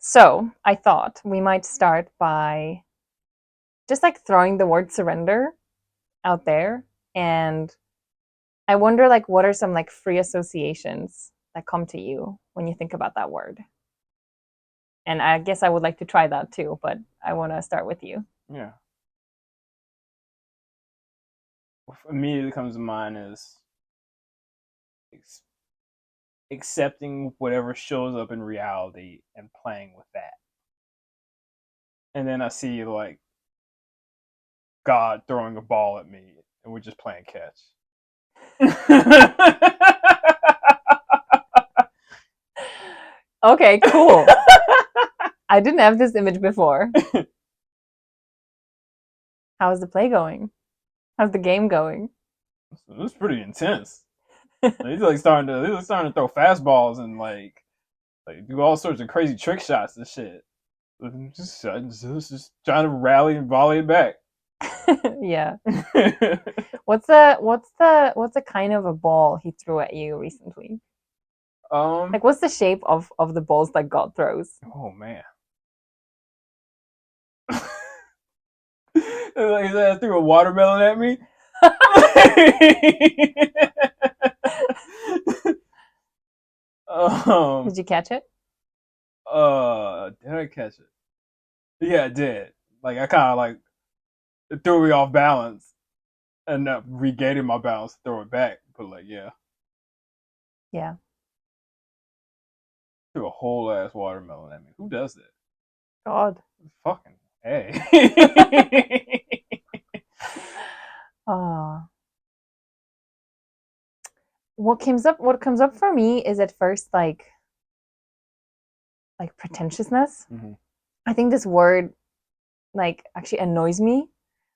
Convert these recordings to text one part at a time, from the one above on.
So I thought we might start by just like throwing the word surrender out there. And I wonder like what are some like free associations that come to you when you think about that word? And I guess I would like to try that too, but I want to start with you. Yeah. What immediately comes to mind is ex- accepting whatever shows up in reality and playing with that. And then I see like God throwing a ball at me and we're just playing catch. Okay, cool. I didn't have this image before. How's the play going? How's the game going? It was pretty intense. He's like starting to throw fastballs and like do all sorts of crazy trick shots and shit. Just trying to rally and volley it back. Yeah. What's the kind of a ball he threw at you recently? um. Like what's the shape of the balls that God throws? Oh man. Like he said, threw a watermelon at me. um. Did you catch it? Did I catch it? Yeah, I did. Like I kind of like it threw me off balance, and regaining my balance to throw it back. But like, yeah, Yeah. threw a whole ass watermelon at me. Who does that? God. Fucking hey. Oh. What comes up for me is at first like pretentiousness. Mm-hmm. I think this word like actually annoys me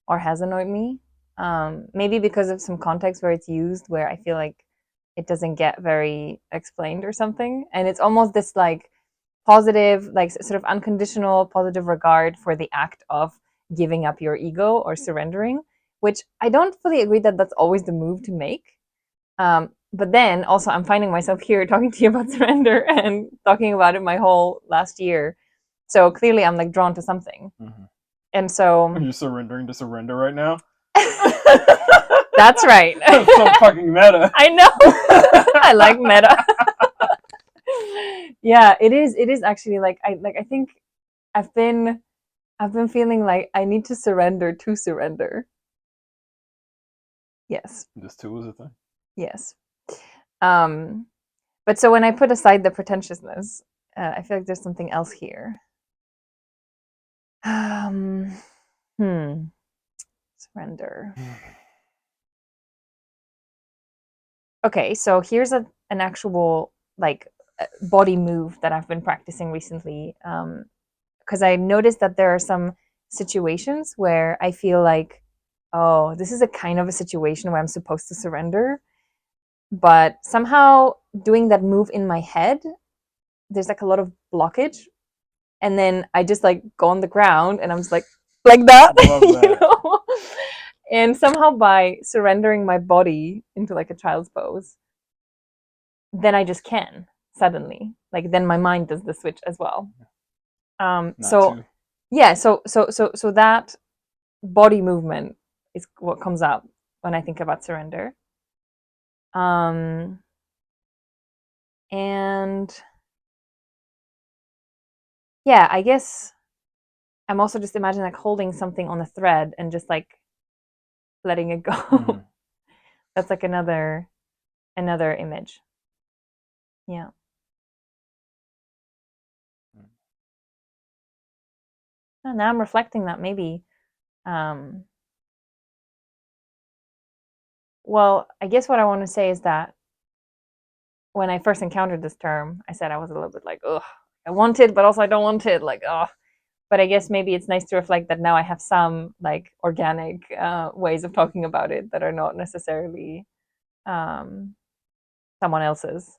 or has annoyed me. Maybe because of some context where it's used where I feel like it doesn't get very explained or something. And it's almost this like positive, like sort of unconditional positive regard for the act of giving up your ego or surrendering, which I don't fully agree that that's always the move to make. But then also, I'm finding myself here talking to you about surrender and talking about it my whole last year. So clearly, I'm like drawn to something. Mm-hmm. And so You're surrendering to surrender right now. that's right. That's so fucking meta. I know. I like meta. Yeah, it is. It is actually I think I've been I've been feeling like I need to surrender to surrender. Yes. This too is a thing. Yes. Um but so when I put aside the pretentiousness, I feel like there's something else here. Um hmm surrender. Okay, so here's an actual like body move that I've been practicing recently. Because I noticed that there are some situations where I feel like, oh, this is a kind of a situation where I'm supposed to surrender, but somehow doing that move in my head, there's like a lot of blockage, and then I just like go on the ground and I'm just like that, Love you that. know. And somehow by surrendering my body into like a child's pose, then I just can suddenly. Like then my mind does the switch as well. Not So too. yeah, so that body movement is what comes up when I think about surrender. Um, and yeah, I guess I'm also just imagining like holding something on a thread and just like letting it Mm-hmm. go. That's like another image. Yeah. And now I'm reflecting that maybe um well, I guess what I want to say is that when I first encountered this term, I said I was a little bit like, ugh, I want it, but also I don't want it. Like, ugh. But I guess maybe it's nice to reflect that now I have some like organic ways of talking about it that are not necessarily um, someone else's.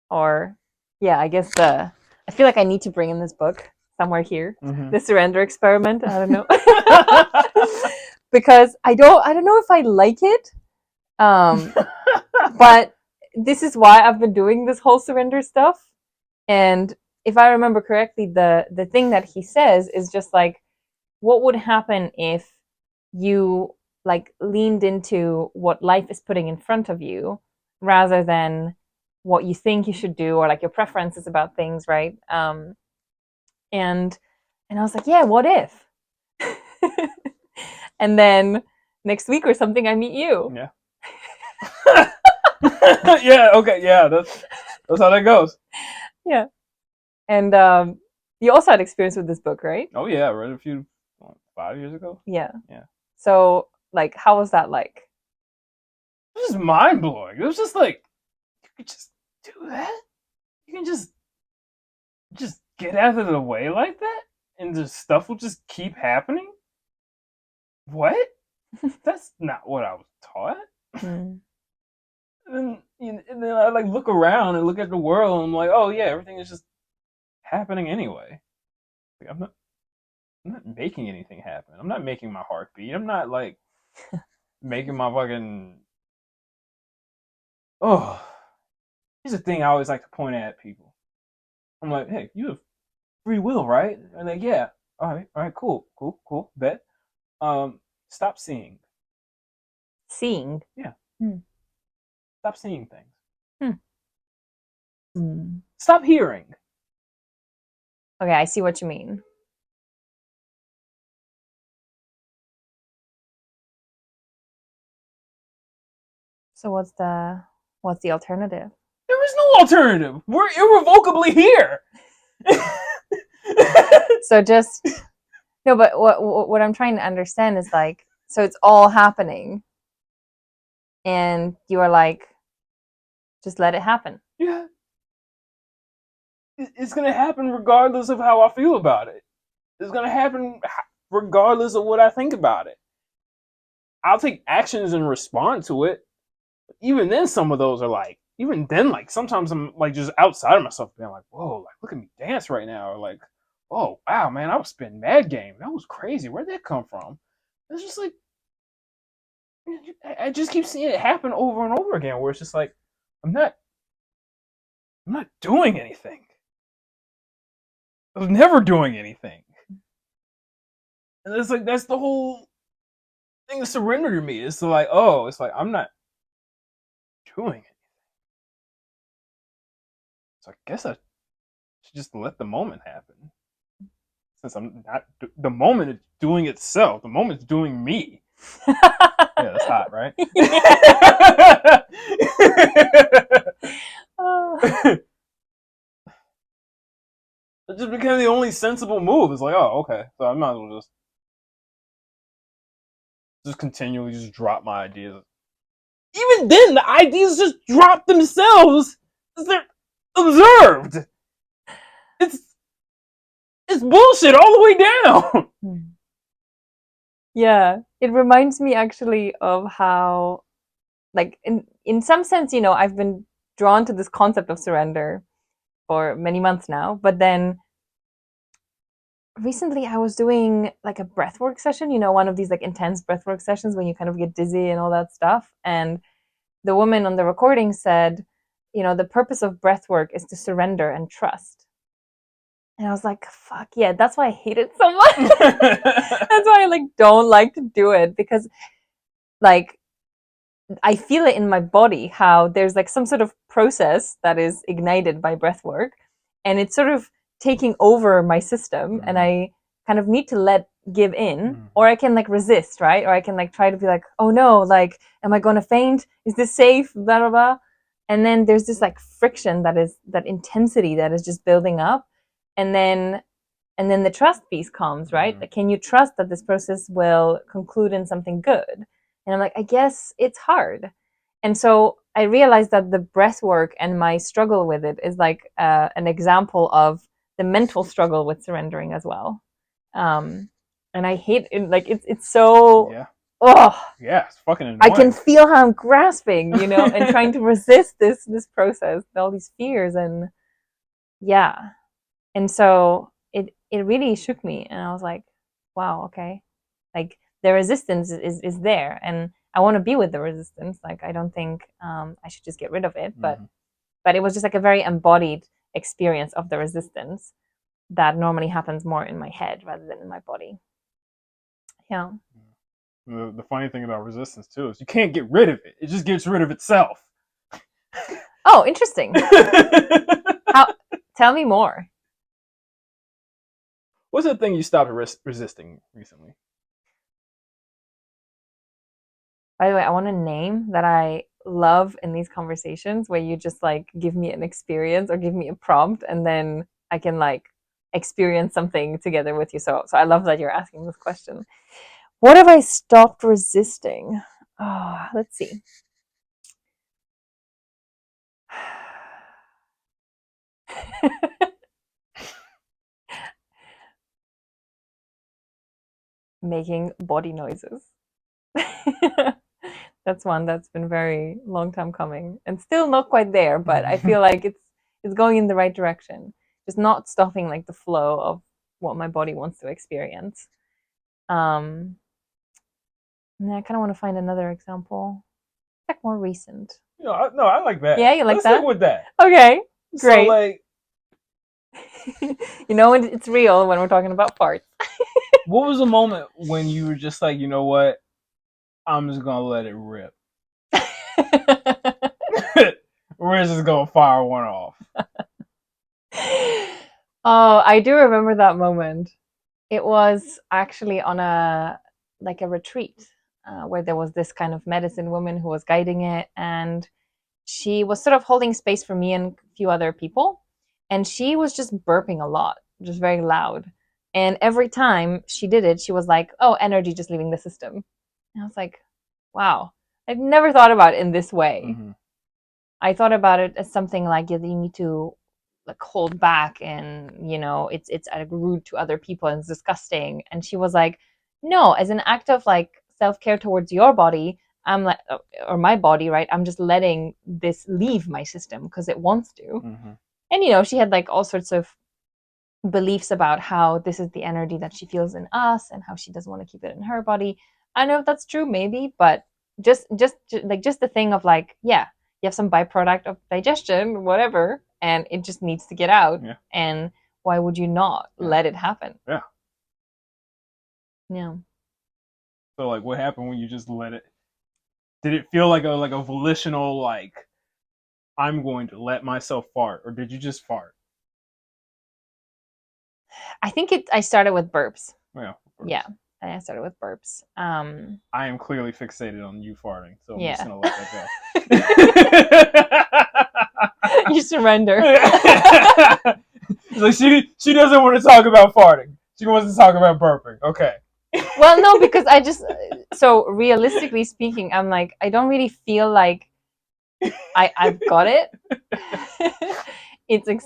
Or, yeah, I guess I feel like I need to bring in this book somewhere here, Mm-hmm. the surrender experiment. I don't know. Because I don't know if I like it. Um, but this is why I've been doing this whole surrender stuff. And if I remember correctly, the thing that he says is just like, what would happen if you like leaned into what life is putting in front of you rather than what you think you should do or like your preferences about things, right? And I was like, yeah, what if? And then next week or something, I meet you. Yeah. Yeah. Okay. Yeah. That's how that goes. Yeah. And you also had experience with this book, right? Oh yeah, I read it a few 5 years ago. Yeah. Yeah. So like, how was that like? It was mind blowing. It was just like, you could just do that. You can just get out of the way like that, and the stuff will just keep happening. What? That's not what I was taught. Mm. And then I like look around and look at the world, and I'm like, oh yeah, everything is just happening anyway. Like, I'm not making anything happen. I'm not making my heart beat. I'm not like making my fucking. Oh, here's the thing I always like to point at people. I'm like, hey, you have free will, right? And like, yeah, all right, cool, bet. Stop seeing. Seeing. Yeah. Mm. Stop seeing things. Mm. Stop hearing. Okay, I see what you mean. So what's the alternative? There is no alternative. We're irrevocably here. So just no, but what I'm trying to understand is like, so it's all happening, and you are like, just let it happen. Yeah. It's gonna happen regardless of how I feel about it. It's gonna happen regardless of what I think about it. I'll take actions and respond to it. Even then, some of those are like, even then, like sometimes I'm like just outside of myself, being like, "Whoa, like look at me dance right now," or like, "Oh wow, man, I was spitting mad game. That was crazy. Where'd that come from?" It's just like I just keep seeing it happen over and over again, where it's just like I'm not doing anything. I was never doing anything, and it's like that's the whole thing of surrender to me. It's like, oh, it's like I'm not doing it. So I guess I should just let the moment happen. Since I'm not, the moment is doing itself. The moment's doing me. Yeah, that's hot, right? Oh. It just became the only sensible move. It's like, oh, okay, so I might as well just continually just drop my ideas. Even then, the ideas just drop themselves. They're observed. It's bullshit all the way down. Yeah, it reminds me actually of how, like, in some sense, I've been drawn to this concept of surrender for many months now, but then recently I was doing like a breathwork session, one of these like intense breathwork sessions when you kind of get dizzy and all that stuff. And the woman on the recording said, the purpose of breathwork is to surrender and trust. And I was like, fuck yeah, that's why I hate it so much. That's why I like don't like to do it, because like I feel it in my body how there's like some sort of process that is ignited by breath work, and it's sort of taking over my system, and I kind of need to give in, or I can like resist, right? Or I can like try to be like, oh no, like, am I gonna faint? Is this safe? Blah blah blah. And then there's this like friction, that intensity that is just building up, and then the trust piece comes, right? Like, can you trust that this process will conclude in something good? And I'm like, I guess it's hard. And so I realized that the breath work and my struggle with it is like an example of the mental struggle with surrendering as well. And I hate it. Like, it's so, Yeah. Oh, Yeah, it's fucking annoying. I can feel how I'm grasping, and trying to resist this process, all these fears, and yeah. And so it really shook me, and I was like, wow, okay. Like, the resistance is there, and I want to be with the resistance. Like, I don't think I should just get rid of it, but it was just like a very embodied experience of the resistance that normally happens more in my head rather than in my body. Yeah. The funny thing about resistance too is you can't get rid of it. It just gets rid of itself. Oh, interesting. How? Tell me more. What's the thing you stopped resisting recently? By the way, I want a name that I love in these conversations where you just like give me an experience or give me a prompt and then I can like experience something together with you. So I love that you're asking this question. What have I stopped resisting? Oh, let's see. Making body noises. That's one that's been very long time coming and still not quite there, but I feel like it's going in the right direction. Just not stopping like the flow of what my body wants to experience. And I kind of want to find another example, like more recent. No, I like that. Yeah, you like Let's that? stick with that. Okay, great. So like, you know, it's real when we're talking about farts. what was the moment when you were just like, you know what, I'm just gonna let it rip. We're just gonna fire one off. Oh, I do remember that moment. It was actually on a retreat where there was this kind of medicine woman who was guiding it, and she was sort of holding space for me and a few other people, and she was just burping a lot, just very loud. And every time she did it, she was like, "Oh, energy just leaving the system." And I was like, "Wow, I've never thought about it in this way." Mm-hmm. I thought about it as something like you need to like hold back, and it's rude to other people and it's disgusting. And she was like, no, as an act of like self-care towards your body, I'm like, or my body, right, I'm just letting this leave my system because it wants to. Mm-hmm. And she had like all sorts of beliefs about how this is the energy that she feels in us and how she doesn't want to keep it in her body. I don't know if that's true, maybe, but just the thing of like, yeah, you have some byproduct of digestion, whatever, and it just needs to get out. Yeah. And why would you not let it happen? Yeah. Yeah. So like, what happened when you just let it? Did it feel like a volitional like, I'm going to let myself fart, or did you just fart? I think I started with burps. Yeah. Yeah. I started with burps. I am clearly fixated on you farting, so I'm just Yeah. gonna let that go. You surrender. Like she doesn't want to talk about farting. She wants to talk about burping. Okay. Well, no, because so realistically speaking, I'm like, I don't really feel like I've got it. It's like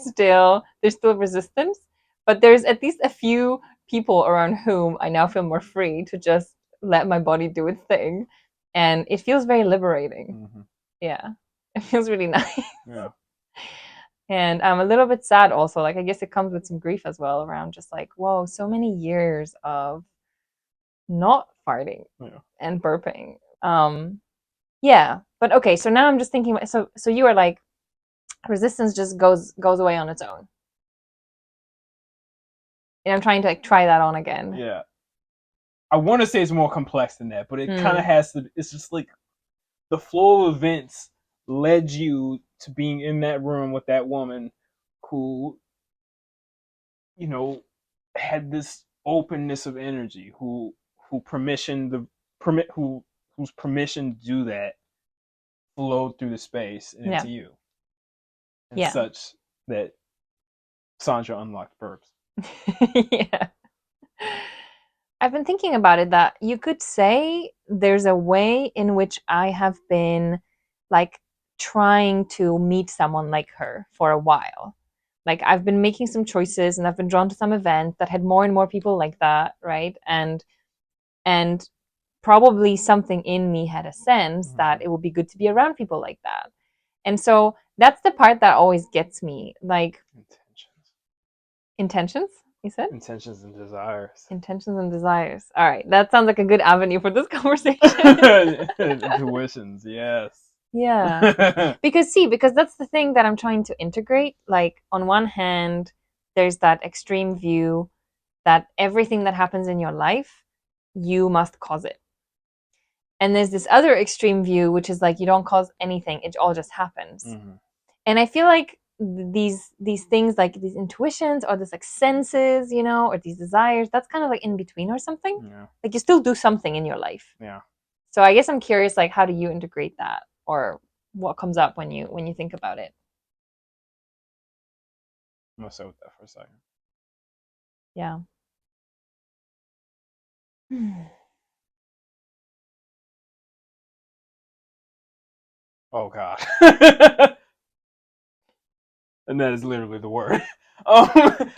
there's still resistance, but there's at least a few people around whom I now feel more free to just let my body do its thing. And it feels very liberating. Mm-hmm. Yeah. It feels really nice. Yeah. And I'm a little bit sad also. Like, I guess it comes with some grief as well around just like, whoa, so many years of not farting and burping. Yeah. But okay, so now I'm just thinking, so you are like, resistance just goes away on its own. And I'm trying to like try that on again. Yeah. I want to say it's more complex than that, but it kind of has to. It's just like the flow of events led you to being in that room with that woman who, had this openness of energy, whose permission to do that flowed through the space and into you, and such that Sandra unlocked burps. Yeah. I've been thinking about it that you could say there's a way in which I have been like trying to meet someone like her for a while. Like I've been making some choices and I've been drawn to some event that had more and more people like that, right? And probably something in me had a sense that it would be good to be around people like that. And so that's the part that always gets me. Like intentions, you said? Intentions and desires. Intentions and desires. All right. That sounds like a good avenue for this conversation. Intuitions, yes. Yeah. Because that's the thing that I'm trying to integrate. Like, on one hand, there's that extreme view that everything that happens in your life, you must cause it. And there's this other extreme view, which is like, you don't cause anything, it all just happens. Mhm. And I feel like these things, like these intuitions or this like senses, or these desires, that's kind of like in between or something. Yeah. Like, you still do something in your life. Yeah. So I guess I'm curious, like, how do you integrate that, or what comes up when you think about it? I'm gonna sit with that for a second. Yeah. Oh God. And that is literally the word. Um,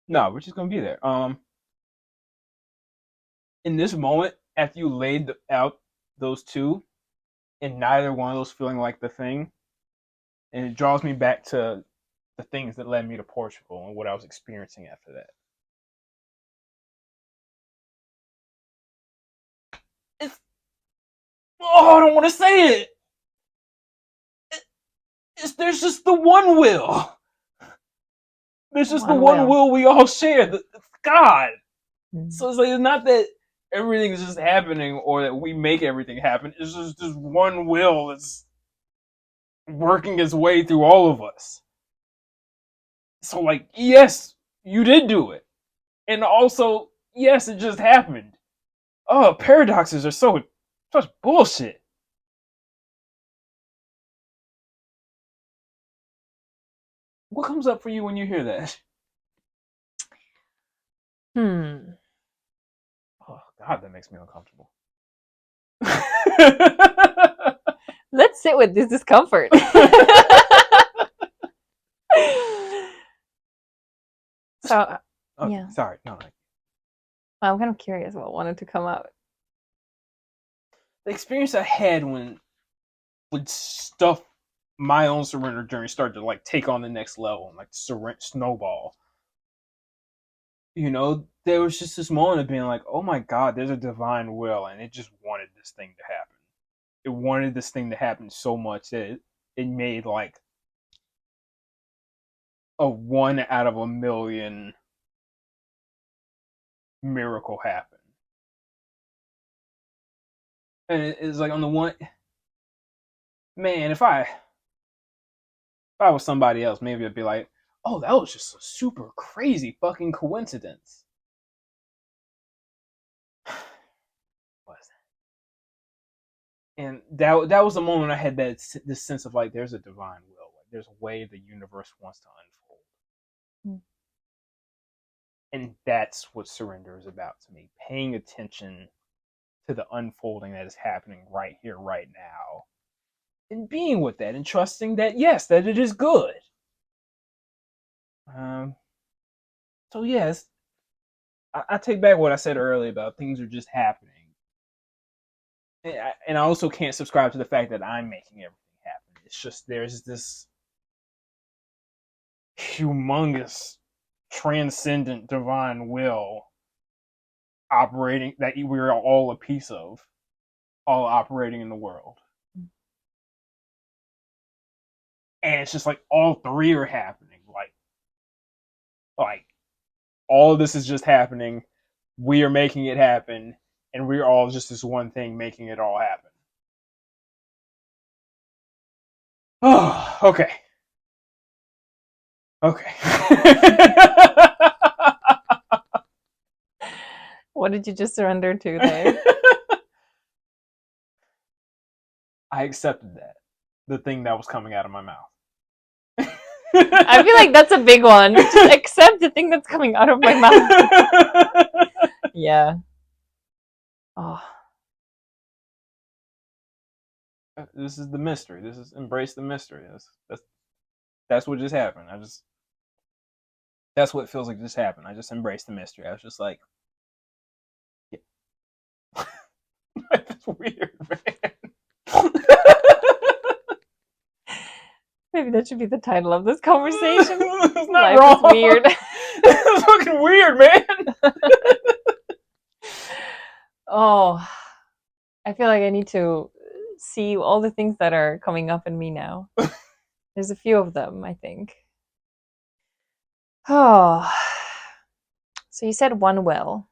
no, we're just gonna be there. In this moment, after you laid out those two, and neither one of those feeling like the thing, and it draws me back to the things that led me to Portugal and what I was experiencing after that. It's I don't want to say it. There's just the one will. There's just the One one will we all share. It's God. will. So it's like, it's not that everything is just happening or that we make everything happen. It's just this one will that's working its way through all of us. So, like, yes, you did do it. And also, yes, it just happened. Oh, paradoxes are such bullshit. What comes up for you when you hear that? Hmm. Oh God, that makes me uncomfortable. Let's sit with this discomfort. So, Oh, yeah, sorry, no. I'm kind of curious what wanted to come out. The experience I had when stuff, my own surrender journey started to like take on the next level and like snowball. There was just this moment of being like, oh my God, there's a divine will, and it just wanted this thing to happen. It wanted this thing to happen so much that it made like a 1 out of 1 million miracle happen. And it's like, on the one, man, if I was somebody else, maybe I'd be like, oh, that was just a super crazy fucking coincidence. And that was the moment I had this sense of like, there's a divine will, like there's a way the universe wants to unfold. Mm. And that's what surrender is about to me, paying attention to the unfolding that is happening right here, right now, and being with that and trusting that, yes, that it is good. So yes, I take back what I said earlier about things are just happening. And I also can't subscribe to the fact that I'm making everything happen. It's just there's this humongous, transcendent, divine will operating that we're all a piece of, all operating in the world. And it's just like all three are happening. Like all of this is just happening. We are making it happen, and we're all just this one thing making it all happen. Oh, okay. Okay. What did you just surrender to there? I accepted that. The thing that was coming out of my mouth. I feel like that's a big one. Just accept the thing that's coming out of my mouth. Yeah. Oh. This is the mystery. This is embrace the mystery. That's what just happened. That's what it feels like just happened. I just embraced the mystery. I was just like, yeah. That's weird, man. Maybe that should be the title of this conversation. It's not Life wrong. is weird. It's fucking weird, man. Oh, I feel feel like I need to see all the things that are coming up in me now. There's a few of them, I think. Oh, so you said one will.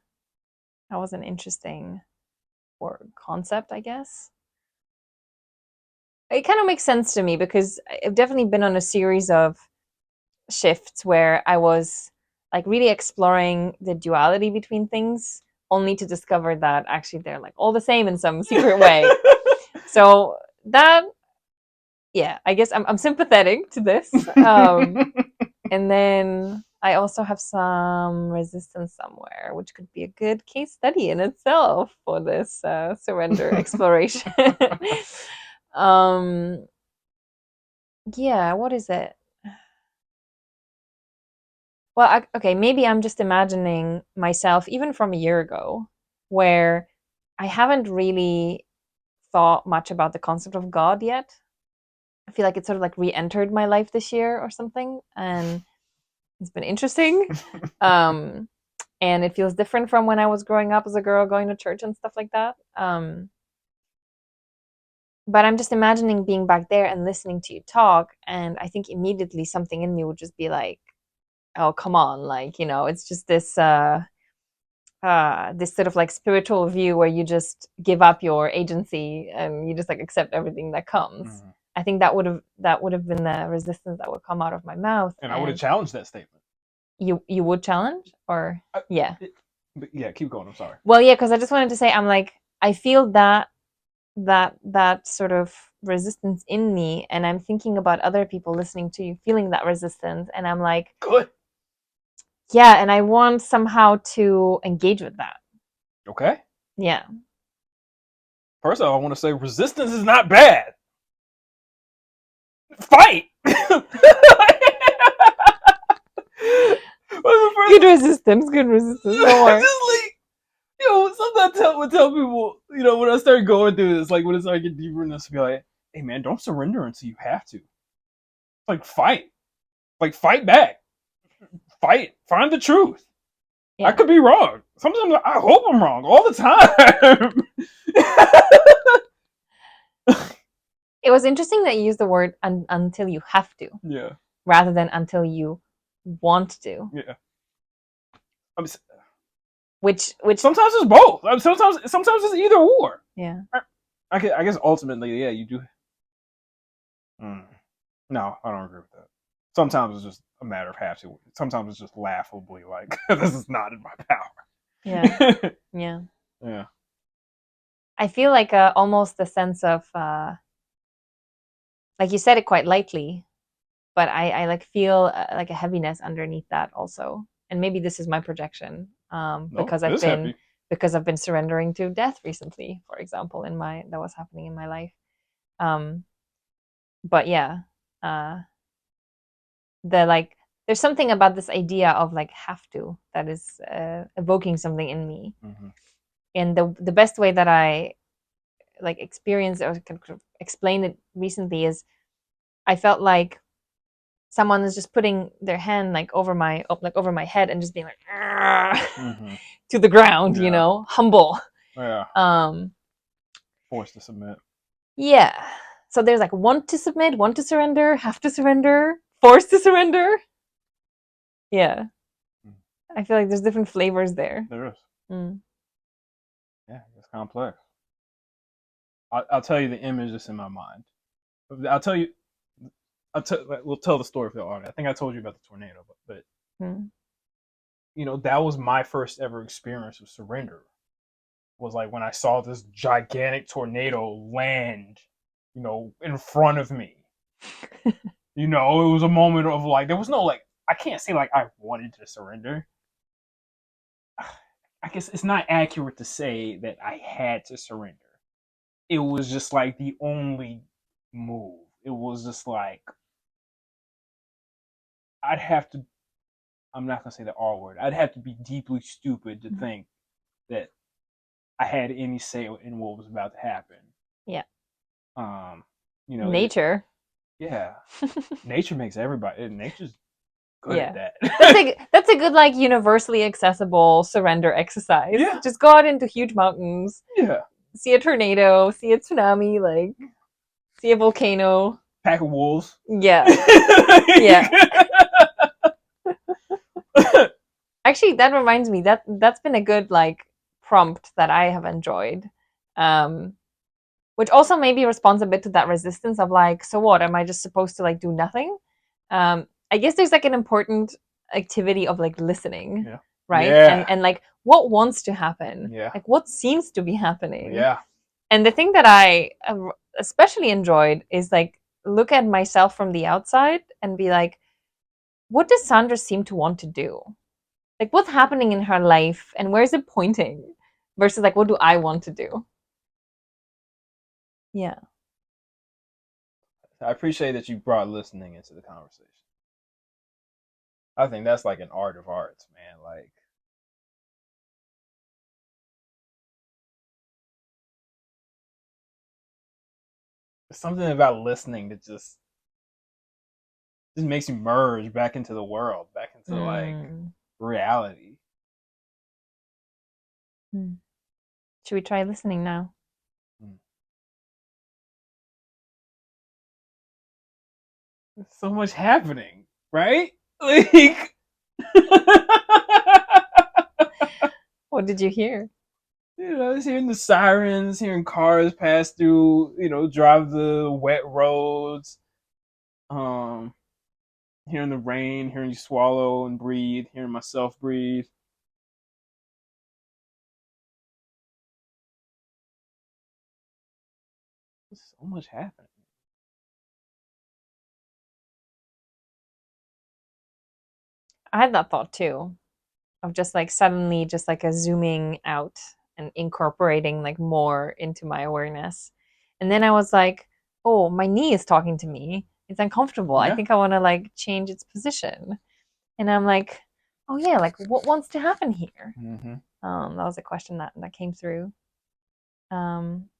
That was an interesting concept, I guess. It kind of makes sense to me because I've definitely been on a series of shifts where I was like really exploring the duality between things, only to discover that actually they're like all the same in some secret way. So that, yeah, I guess I'm sympathetic to this. And then I also have some resistance somewhere, which could be a good case study in itself for this surrender exploration. Yeah, what is it? Well, okay, maybe I'm just imagining myself even from a year ago, where I haven't really thought much about the concept of God yet. I feel like it sort of like re-entered my life this year or something, and it's been interesting. Um, and it feels different from when I was growing up as a girl, going to church and stuff like that. But I'm just imagining being back there and listening to you talk, and I think immediately something in me would just be like, "Oh, come on!" Like, it's just this sort of like spiritual view where you just give up your agency and you just like accept everything that comes. Mhm. I think that would have been the resistance that would come out of my mouth. And I would have challenged that statement. You would challenge, or yeah. But yeah, keep going. I'm sorry. Well, yeah, because I just wanted to say I'm like I feel that sort of resistance in me, and I'm thinking about other people listening to you feeling that resistance, and I'm like, Good. yeah, and I want somehow to engage with that. Okay. Yeah. First of all, I want to say resistance is not bad. Fight. Good resistance, good resistance. Don't worry. Just like, sometimes I would tell people, when I start going through this, like when I start getting deeper in this, be like, hey man, don't surrender until you have to. Like fight. Like fight back. Fight. Find the truth. Yeah. I could be wrong. Sometimes I hope I'm wrong all the time. It was interesting that you used the word until you have to. Yeah. Rather than until you want to. Yeah. Which sometimes it's both. Sometimes it's either or. Yeah. I guess ultimately, yeah, you do. No, I don't agree with that. Sometimes it's just a matter of have to. Sometimes it's just laughably like this is not in my power. Yeah. Yeah. Yeah. I feel like almost a sense of like you said it quite lightly, but I like feel like a heaviness underneath that also. And maybe this is my projection because I've been surrendering to death recently, for example, that was happening in my life. But yeah, there's something about this idea of like have to that is evoking something in me. Mm-hmm. And the best way that I like experienced or can explain it recently is I felt like someone is just putting their hand like over my head and just being like Mm-hmm. to the ground, Yeah. humble. Yeah. Forced to submit. Yeah. So there's like want to submit, want to surrender, have to surrender, forced to surrender. Yeah. I feel like there's different flavors there. There is. Yeah, it's complex. I'll tell you the image that's in my mind. We'll tell the story for the audience. I think I told you about the tornado, but that was my first ever experience with surrender. Was like when I saw this gigantic tornado land, in front of me. It was a moment of like there was no like I can't say like I wanted to surrender. I guess it's not accurate to say that I had to surrender. It was just like the only move. It was just like I'm not gonna say the R word. I'd have to be deeply stupid to think that I had any say in what was about to happen. Yeah. Nature. Nature makes everybody. Nature's good at that. That's a good like universally accessible surrender exercise. Yeah. Just go out into huge mountains. Yeah. see a tornado, see a tsunami, like see a volcano. Pack of wolves. Yeah, yeah. Actually, that reminds me that that's been a good like prompt that I have enjoyed. Um, which also maybe responds a bit to that resistance of like, so what? Am I just supposed to like do nothing? I guess there's like an important activity of like listening, Yeah. right? Yeah. And like what wants to happen, Yeah. like what seems to be happening. Yeah. And the thing that I especially enjoyed is like look at myself from the outside and be like, what does Sandra seem to want to do? Like what's happening in her life and where is it pointing? Versus like what do I want to do? Yeah. I appreciate that you brought listening into the conversation. I think that's like an art of arts, man. Like there's something about listening that just makes you merge back into the world, back into like Mm. reality. Mm. Should we try listening now? Mm. There's so much happening, right? Like What did you hear? just hearing the sirens, hearing cars pass through, drive the wet roads, um, hearing the rain, hearing you swallow and breathe, hearing myself breathe. There's so much happening. I had that thought too of just like suddenly just like a zooming out and incorporating like more into my awareness. And then I was like, oh, my knee is talking to me. It's uncomfortable. I Yeah. think I want to like change its position. And I'm like, oh yeah, like what wants to happen here? Mm-hmm. That was a question that came through. Um,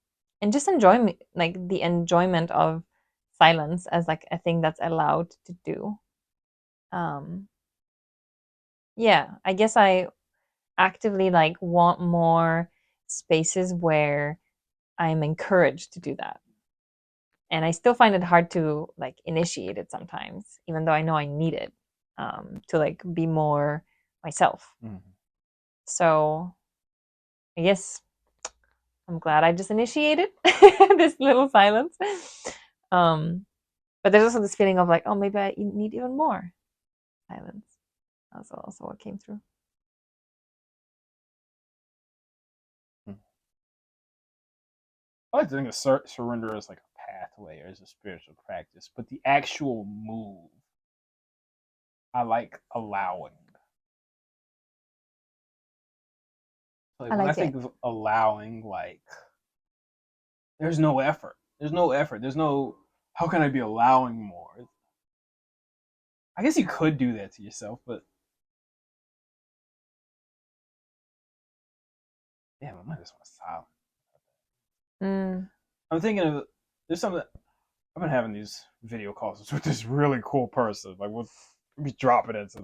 and just enjoy like the enjoyment of silence as like a thing that's allowed to do. Um, yeah, I guess I actively like want more spaces where I'm encouraged to do that. And I still find it hard to like initiate it sometimes, even though I know I need it to like be more myself. Mm-hmm. So I guess I'm glad I just initiated this little silence. Um, but there's also this feeling of like, oh, maybe I need even more silence. That's also what came through. I like to think of surrender as like a pathway or as a spiritual practice, but the actual move, I like allowing. Like I when I like think it. of allowing, like there's no effort. There's no effort. There's no how can I be allowing more? I guess you could do that to yourself, but damn, I might just want silence. Mm. I'm thinking of there's something I've been having these video calls with this really cool person. Like we'll be dropping it to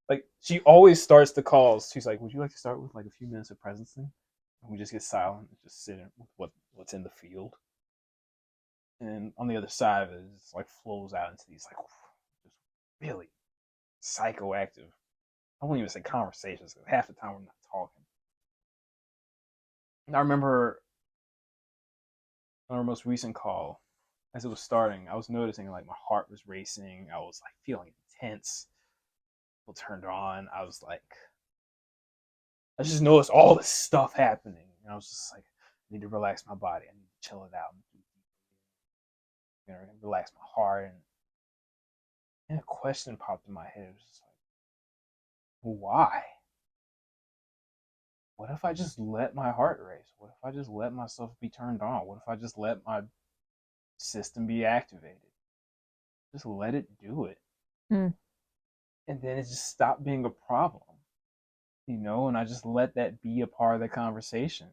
like she always starts the calls. She's like, "Would you like to start with like a few minutes of presencing?" And we just get silent and just sit in with what's in the field. And on the other side of it, it just like flows out into these like just really psychoactive. I won't even say conversations because half the time we're not talking. And I remember on our most recent call, as it was starting, I was noticing like my heart was racing. I was like feeling intense. People turned on. I just noticed all this stuff happening. And I was just like, I need to relax my body. I need to chill it out. Relax my heart. And a question popped in my head. It was just like, why? What if I just let my heart race? What if I just let myself be turned on? What if I just let my system be activated? Just let it do it. Mm. And then it just stopped being a problem, and I just let that be a part of the conversation.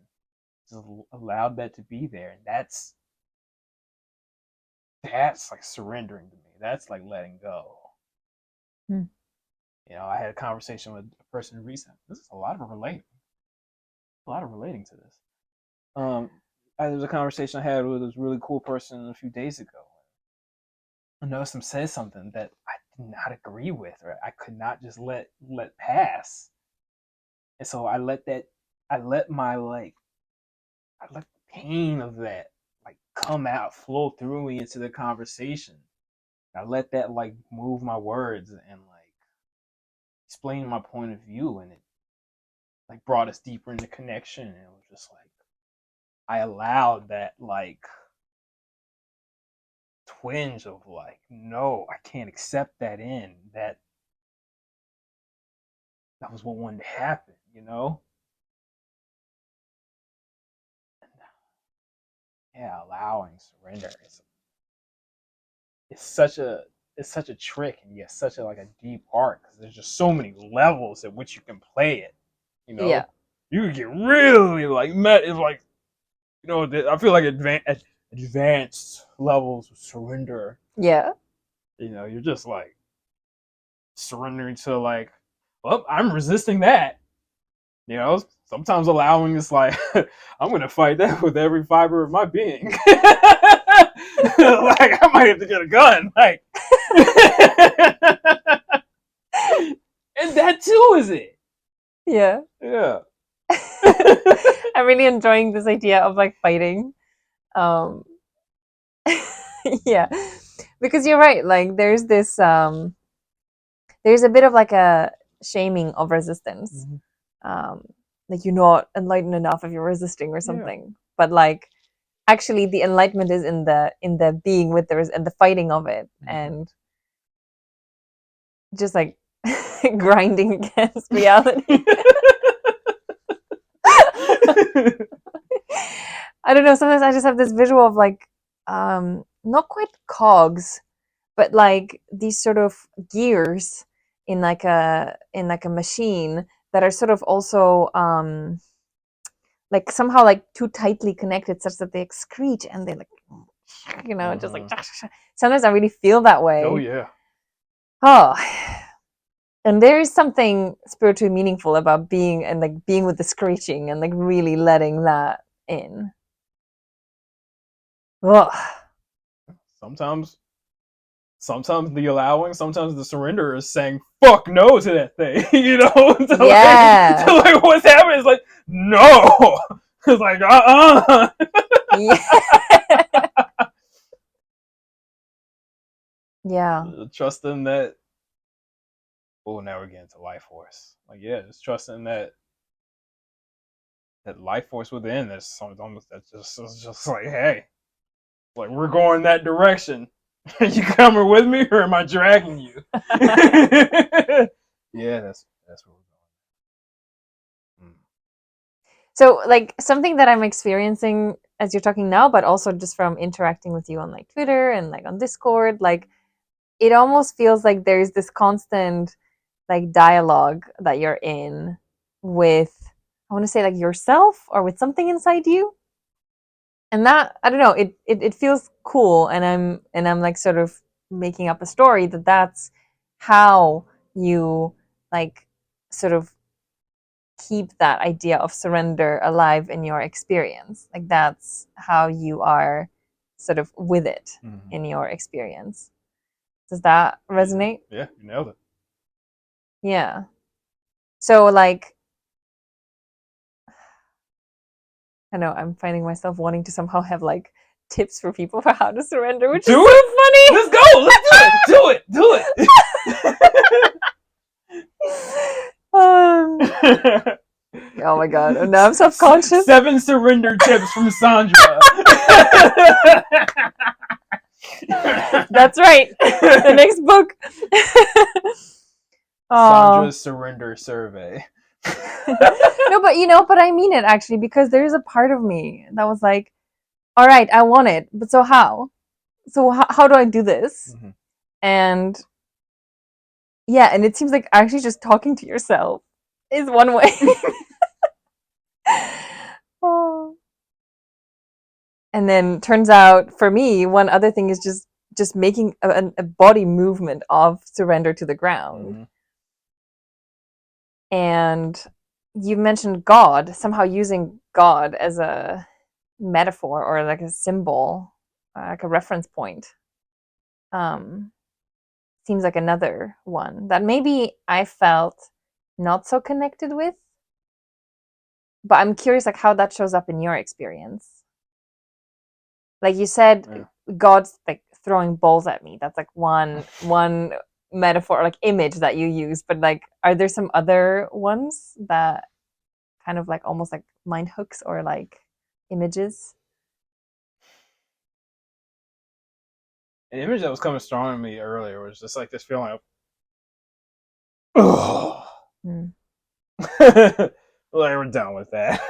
Just allowed that to be there. And that's like surrendering to me. That's like letting go. Mm. I had a conversation with a person recently. This is a lot of relating. a lot of relating to this. There was a conversation I had with this really cool person a few days ago. I noticed him say something that I did not agree with, or I could not just let pass. And so I let the pain of that like come out, flow through me into the conversation. I let that like move my words and like explain my point of view, and it like brought us deeper into connection. And it was just like I allowed that like twinge of like, no, I can't accept that that was what wanted to happen, you know? And, yeah, allowing surrender it's such a it's such a trick, and yet such a like a deep art, because there's just so many levels at which you can play it. You Yeah. know, you can get really like met. It's like, you know, I feel like advanced levels of surrender. Yeah. You know, you're just like surrendering to like, well, I'm resisting that. You know, sometimes allowing is like, I'm gonna fight that with every fiber of my being. Like I might have to get a gun. Like, and that too is it. Yeah. Yeah. I'm really enjoying this idea of like fighting. Um yeah. Because you're right, like there's this there's a bit of like a shaming of resistance. Um like you're not enlightened enough if you're resisting or Yeah. something. But like actually the enlightenment is in the being with the and the fighting of it, and just like grinding against reality. I don't know, sometimes I just have this visual of like not quite cogs, but like these sort of gears in like a machine that are sort of also like somehow like too tightly connected such that they screech and they like, you know, just like sometimes I really feel that Oh way. yeah. Oh, and there is something spiritually meaningful about being and like being with the screeching and like really letting that in. Ugh. Sometimes the allowing, sometimes the surrender is saying fuck no to that thing. You know? Yeah. To like what's happening is like, no. It's like Yeah. Yeah. trusting that. Oh, now we're getting to life force. Like, yeah, just trusting that life force within. That's something almost that's just like, hey, like we're going that direction. You coming with me, or am I dragging you? Yeah, that's where we're going. So like something that I'm experiencing as you're talking now, but also just from interacting with you on like Twitter and like on Discord, like it almost feels like there's this constant like dialogue that you're in with, I want to say like yourself or with something inside you. And that, I don't know, it feels cool, and I'm like sort of making up a story that that's how you like sort of keep that idea of surrender alive in your experience. Like that's how you are sort of with it in your experience. Does that resonate? Yeah, you nailed it. Yeah. So like I know I'm finding myself wanting to somehow have like tips for people for how to surrender, which is so funny. Let's go. Let's do it. Do it. Oh my god! And now I'm self-conscious. 7 surrender tips from Sandra. That's right. The next book. Sandra's surrender survey. No, but you know, but I mean it actually, because there's a part of me that was like, all right, I want it, but so how? So how do I do this? And yeah, and it seems like actually just talking to yourself is one way. Oh. And then turns out for me, one other thing is just making a body movement of surrender to the ground. And you mentioned God, somehow using God as a metaphor or like a symbol, like a reference point. Um, Seems like another one that maybe I felt not so connected with, but I'm curious like how that shows up in your experience. Like you said, Yeah. God's like throwing balls at me. That's like one metaphor, like image that you use. But like, are there some other ones that kind of like almost like mind hooks or like images? An image that was coming strong to me earlier was just like this feeling of, oh, Mm. like we're done with that.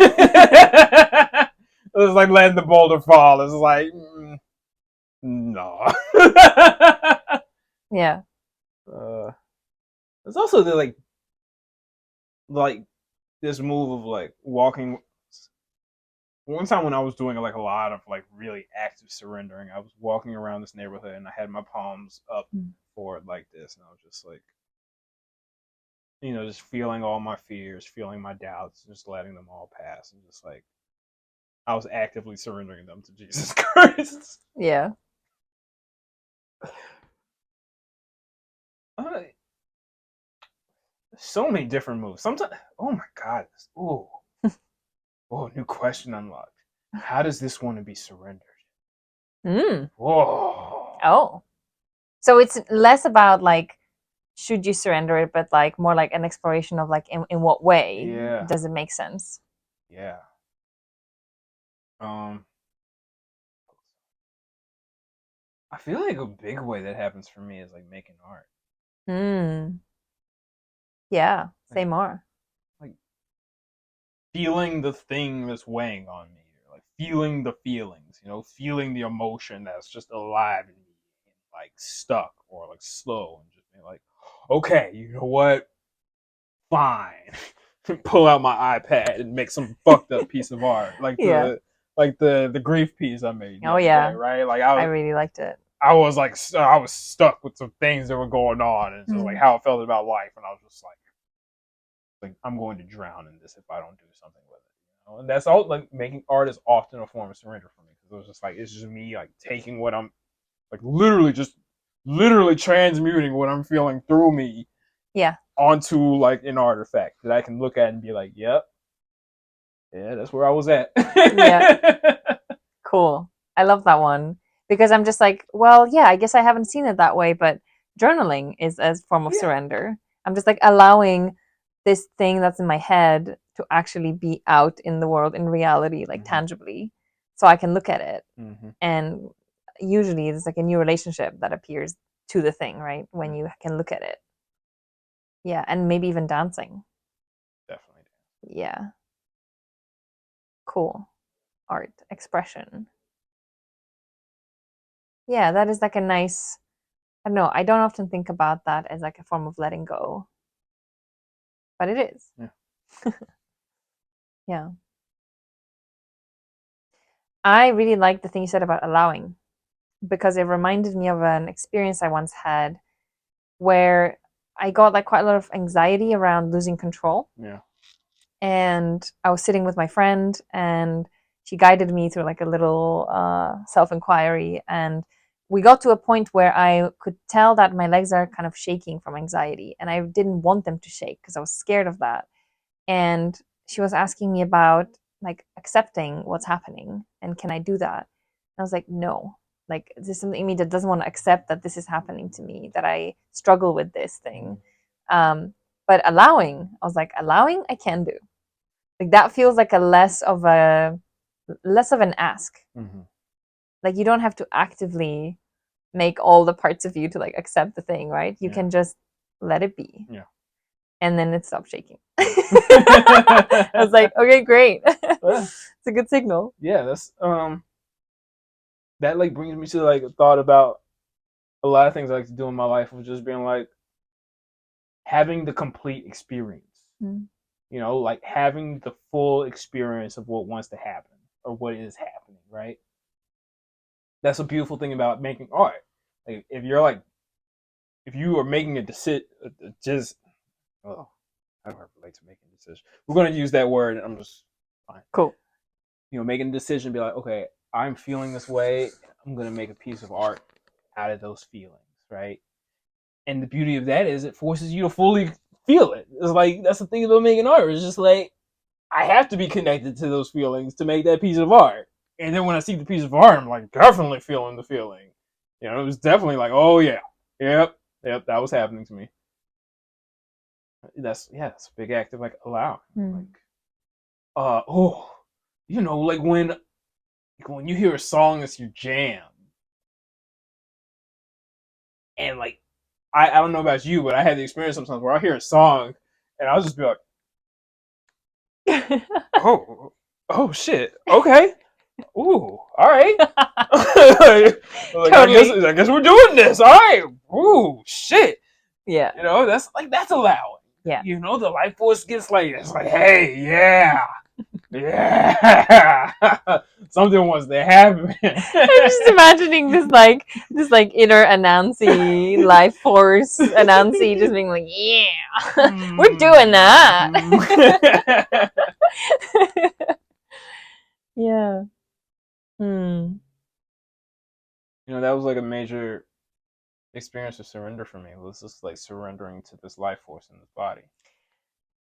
It was like letting the boulder fall. It's like, no. Yeah. uh, it's also the like this move of like walking. One time when I was doing like a lot of like really active surrendering, I was walking around this neighborhood and I had my palms up Mm. forward like this, and I was just like, just feeling all my fears, feeling my doubts, just letting them all pass, and just like I was actively surrendering them to Jesus Christ. Yeah. Uh, so many different moves. Sometimes, oh my god, new question unlocked. How does this want to be surrendered? Mm. Whoa. Oh. So it's less about like should you surrender it, but like more like an exploration of like in what way Yeah. does it make sense? Yeah. Um, I feel like a big way that happens for me is like making art. Mm. Yeah. Like Say more. like feeling the thing that's weighing on me, or like feeling the feelings, feeling the emotion that's just alive in me, and like stuck or like slow, and just being like, okay, you know what? Fine. Pull out my iPad and make some fucked up piece of art, like Yeah. the grief piece I made the Oh other day, yeah. right? Like I really liked it. I was like I was stuck with some things that were going on, and just like Mm. how I felt about life, and I was just like I'm going to drown in this if I don't do something with it. And that's all. Like making art is often a form of surrender for me, because it was just like it's just me like taking what I'm like literally transmuting what I'm feeling through me Yeah. onto like an artifact that I can look at and be like, yep, yeah, that's where I was at. Yeah. Cool. I love that one because I'm just like, well, yeah, I guess I haven't seen it that way, but journaling is a form of Yeah. surrender. I'm just like allowing this thing that's in my head to actually be out in the world in reality, like tangibly, so I can look at it. Mm-hmm. And usually it's like a new relationship that appears to the thing, right? When you can look at it. Yeah, and maybe even dancing. Definitely. Yeah, cool. Art expression. Yeah, that is like a nice, I don't know, I don't often think about that as like a form of letting go, but it is. Yeah. Yeah. I really like the thing you said about allowing because it reminded me of an experience I once had where I got like quite a lot of anxiety around losing control. Yeah. And I was sitting with my friend and she guided me through like a little self-inquiry, and we got to a point where I could tell that my legs are kind of shaking from anxiety, and I didn't want them to shake because I was scared of that. And she was asking me about like accepting what's happening and can I do that. And I was like, no, like there's something in me that doesn't want to accept that this is happening to me, that I struggle with this thing. um, but allowing, I was like, allowing I can do, like that feels like a less of an ask. Mm-hmm. Like you don't have to actively make all the parts of you to like accept the thing, right? You Yeah. can just let it be. Yeah. And then it stopped shaking. I was like, okay, great. Yeah. It's a good signal. Yeah, that's that like brings me to like a thought about a lot of things I like to do in my life, of just being like having the complete experience. Mm. Like having the full experience of what wants to happen or what is happening, right? That's a beautiful thing about making art. Like if you are making a decision, just oh, how do I relate to making a decision? We're going to use that word. I'm just fine. Cool. Making a decision, be like, okay, I'm feeling this way. I'm going to make a piece of art out of those feelings, right? And the beauty of that is it forces you to fully feel it. It's like, that's the thing about making art. It's just like, I have to be connected to those feelings to make that piece of art. And then when I see the piece of art, I'm like, definitely feeling the feeling. It was definitely like, oh yeah, yep, that was happening to me. That's a big act of like allowing. Like, like when you hear a song that's your jam, and like I don't know about you, but I had the experience sometimes where I hear a song and I'll just be like, oh shit, okay, ooh, all right. Like, Totally. I guess we're doing this. All right. Ooh, shit. Yeah. That's allowing. Yeah. The life force gets like, it's like, hey, yeah. Something wants to happen. I'm just imagining this inner Anansi life force Anansi just being like, yeah, we're doing that. Yeah. That was like a major experience of surrender for me. It was just like surrendering to this life force in this body.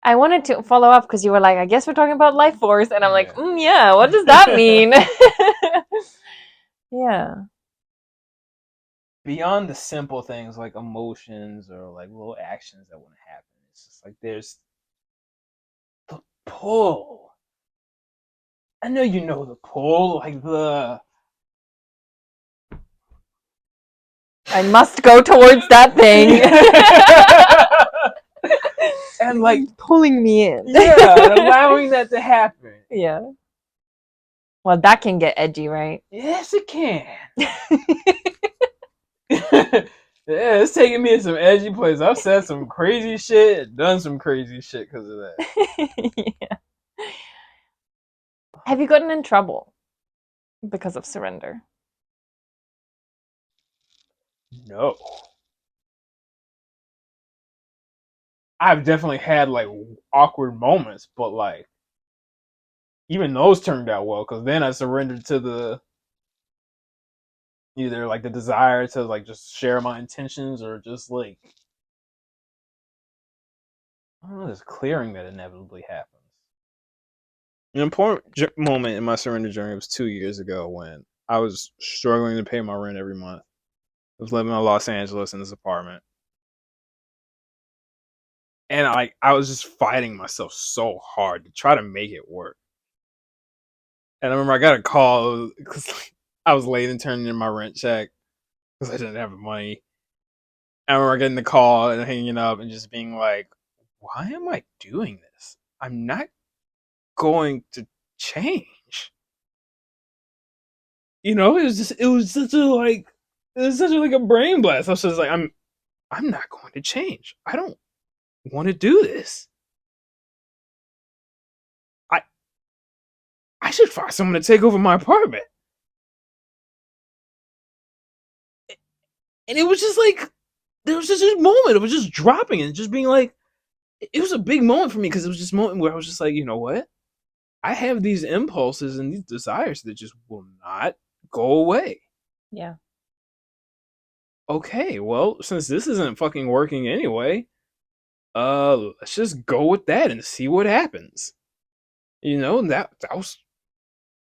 I wanted to follow up because you were like, I guess we're talking about life force, and I'm like, Yeah. yeah, what does that mean? Yeah. Beyond the simple things like emotions or like little actions that want to happen, it's just like there's the pull. I know you know the pull, like I must go towards that thing. and like pulling me in. Yeah, and allowing that to happen. Yeah. Well, that can get edgy, right? Yes, it can. Yeah, it's taking me to some edgy places. I've said some crazy shit, done some crazy shit because of that. Yeah. Have you gotten in trouble because of surrender? No. I've definitely had like awkward moments, but like even those turned out well because then I surrendered to the either like the desire to like just share my intentions or just like I don't know, this clearing that inevitably happens. An important moment in my surrender journey was 2 years ago when I was struggling to pay my rent every month. I was living in Los Angeles in this apartment, and I was just fighting myself so hard to try to make it work. And I remember I got a call because I was late in turning in my rent check because I didn't have the money. I remember getting the call and hanging up and just being like, "Why am I doing this? I'm not going to change." It was such a like a brain blast. I was just like, I'm not going to change. I don't want to do this. I I should find someone to take over my apartment. And it was just like there was just this moment. It was just dropping and just being like, it was a big moment for me because it was just a moment where I was just like, you know what? I have these impulses and these desires that just will not go away. Yeah. Okay, well, since this isn't fucking working anyway, let's just go with that and see what happens. That was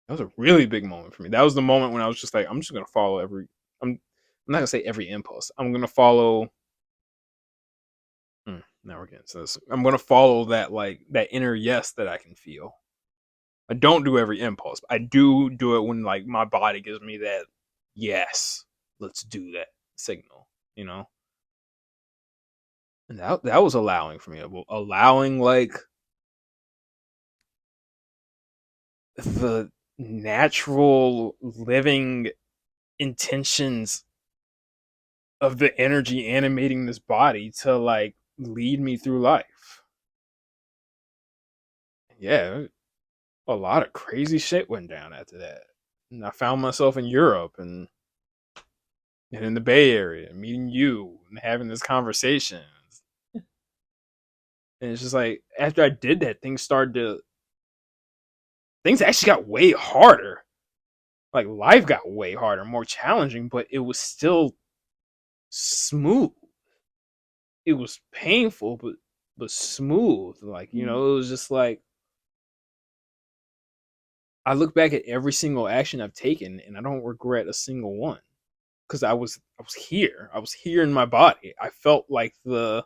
a really big moment for me. That was the moment when I was just like, I'm just gonna follow I'm not gonna say every impulse. I'm gonna follow. Now we're getting to this. I'm gonna follow that inner yes that I can feel. I don't do every impulse. I do it when like my body gives me that yes, let's do that signal. And that was allowing for me. Allowing like the natural living intentions of the energy animating this body to like lead me through life. Yeah, a lot of crazy shit went down after that. And I found myself in Europe and in the Bay Area, meeting you and having this conversation. And it's just like after I did that, things actually got way harder. Like life got way harder, more challenging, but it was still smooth. It was painful, but smooth. Like, you know, it was just like I look back at every single action I've taken and I don't regret a single one. Because I was here. I was here in my body. I felt like I'm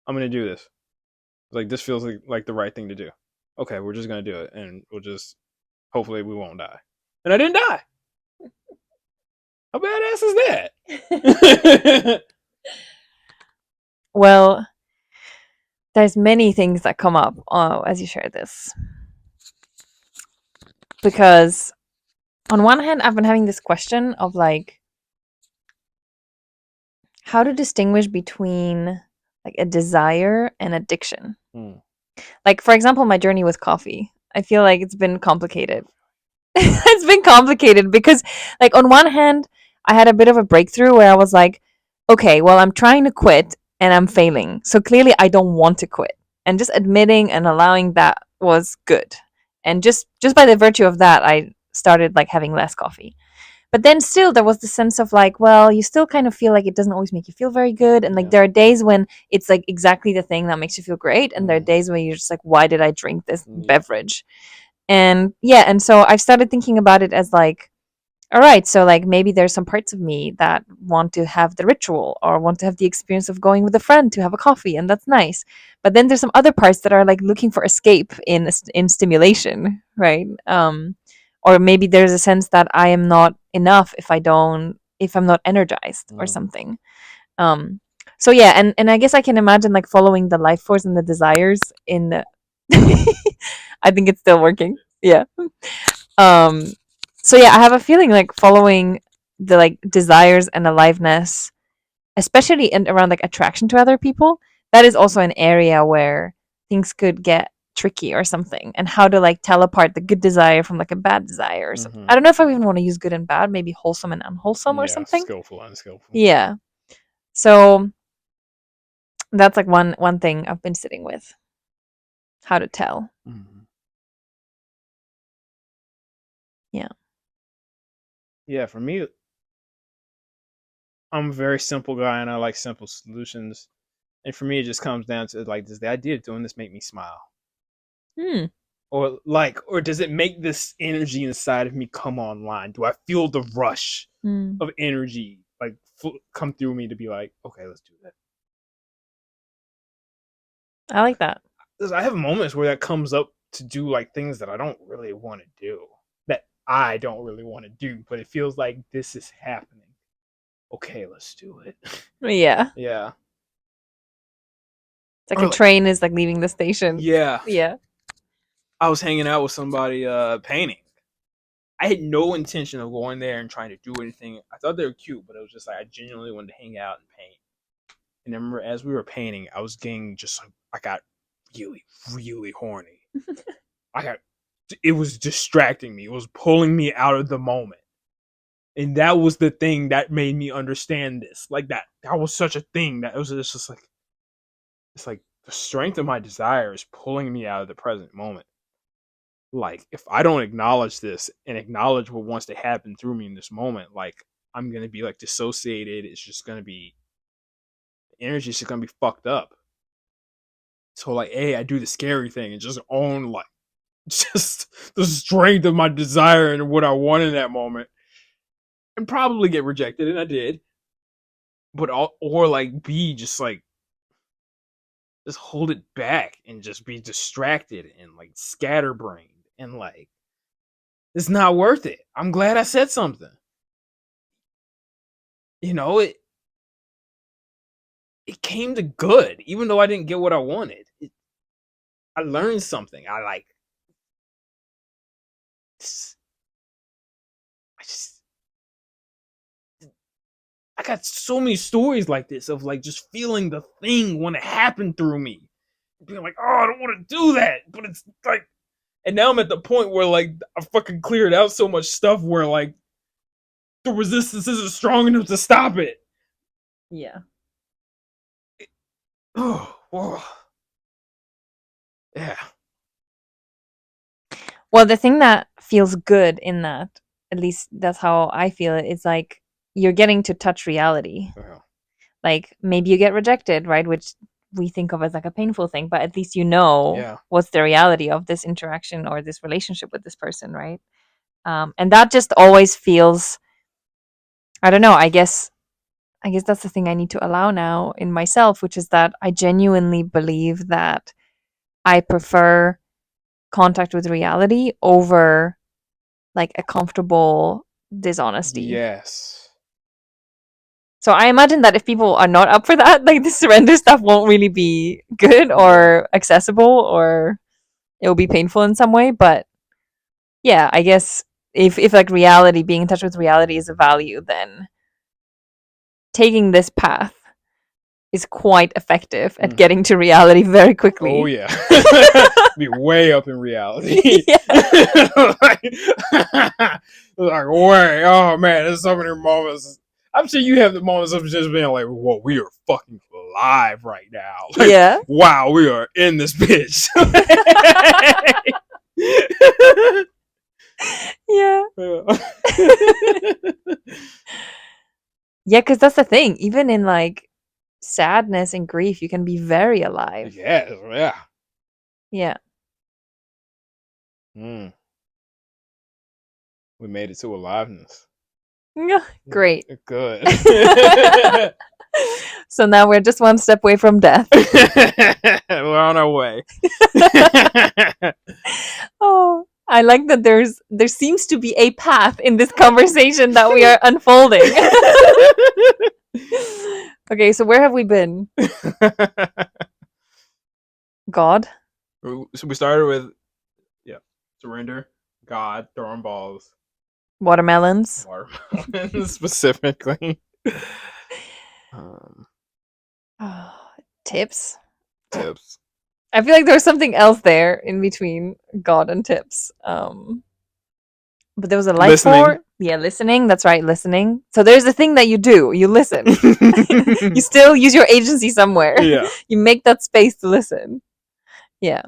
gonna do this. Like this feels like the right thing to do. Okay, we're just gonna do it and we'll just hopefully we won't die. And I didn't die. How badass is that? Well, there's many things that come up as you share this. Because on one hand, I've been having this question of like how to distinguish between like a desire and addiction. Like for example, my journey with coffee. I feel like it's been complicated. It's been complicated because like on one hand, I had a bit of a breakthrough where I was like, okay, well, I'm trying to quit and I'm failing. So clearly I don't want to quit. And just admitting and allowing that was good. And just by the virtue of that, I started like having less coffee. But then still there was the sense of like, well, you still kind of feel like it doesn't always make you feel very good. And like Yeah. there are days when it's like exactly the thing that makes you feel great. And there are days when you're just like, why did I drink this beverage? And yeah, and so I've started thinking about it as like, all right, so like maybe there's some parts of me that want to have the ritual or want to have the experience of going with a friend to have a coffee, and that's nice. But then there's some other parts that are like looking for escape in stimulation, right? Or maybe there's a sense that I am not enough if I'm not energized or something. Um, so yeah, and I guess I can imagine like following the life force and the desires in the I think it's still working. Yeah. Um so yeah, I have a feeling like following the like desires and aliveness, especially in around like attraction to other people, that is also an area where things could get tricky or something. And how to like tell apart the good desire from like a bad desire or something. I don't know if I even want to use good and bad, maybe wholesome and unwholesome or Yeah, something. skillful, unskillful. Yeah. So that's like one thing I've been sitting with. How to tell. Yeah. Yeah, for me, I'm a very simple guy and I like simple solutions. And for me, it just comes down to like, does the idea of doing this make me smile? Hmm. Or does it make this energy inside of me come online? Do I feel the rush Hmm. of energy like come through me to be like, okay, let's do that? I like that. Because I have moments where that comes up to do like things that I don't really want to do, that I don't really want to do, but it feels like this is happening. Okay, let's do it. Yeah. Yeah. It's like Or a like, train is like leaving the station. yeah. Yeah. I was hanging out with somebody painting. I had no intention of going there and trying to do anything. I thought they were cute, but it was just like I genuinely wanted to hang out and paint. And I remember as we were painting, I was getting just like I got really, really horny. I got it was distracting me. It was pulling me out of the moment. And that was the thing that made me understand this. Like that was such a thing that it was just like it's like the strength of my desire is pulling me out of the present moment. Like if I don't acknowledge this and acknowledge what wants to happen through me in this moment, like I'm gonna be like dissociated. It's just gonna be energy is just gonna be fucked up. So like, hey, I do the scary thing and just own like just the strength of my desire and what I want in that moment, and probably get rejected, and I did. But or like be just like just hold it back and just be distracted and like scatterbrained and like it's not worth it. I'm glad I said something. You know, it came to good, even though I didn't get what I wanted. I learned something. I just, I got so many stories like this of like just feeling the thing want to happen through me, being like, oh, I don't want to do that, but it's like, and now I'm at the point where like I fucking cleared out so much stuff where like the resistance isn't strong enough to stop it. Yeah. Oh, whoa. Well, the thing that feels good in that, at least that's how I feel it, is like you're getting to touch reality. Yeah. Like maybe you get rejected, right? Which we think of as like a painful thing, but at least you know Yeah. what's the reality of this interaction or this relationship with this person, right? And that just always feels, I don't know, I guess that's the thing I need to allow now in myself, which is that I genuinely believe that I prefer contact with reality over like a comfortable dishonesty. Yes. So I imagine that if people are not up for that, like the surrender stuff won't really be good Yeah. or accessible, or it'll be painful in some way. But yeah, I guess if like reality, being in touch with reality is a value, then taking this path is quite effective at getting to reality very Oh quickly. yeah. Be way up in reality. Yeah. like, way. Oh man, there's so many moments. I'm sure you have the moments of just being like, "Whoa, we are fucking live right now!" Like, Yeah. wow, we are in this bitch. Yeah. Yeah, because that's the thing. Even in like sadness and grief, you can be very alive. Yes, yeah. Yeah. Mm, we made it to aliveness. Yeah. Great. Good. So now we're just one step away from death. We're on our way. Oh, I like that there seems to be a path in this conversation that we are unfolding. Okay, so where have we been? God, So we started with surrender, God, throwing balls, watermelons, watermelons specifically. Um, tips. tips. I feel like there's something else there in between God and tips. But there was a life Listening. for yeah, listening. That's right, listening. So there's a thing that you do. You listen. You still use your agency somewhere. Yeah. You make that space to listen. Yeah.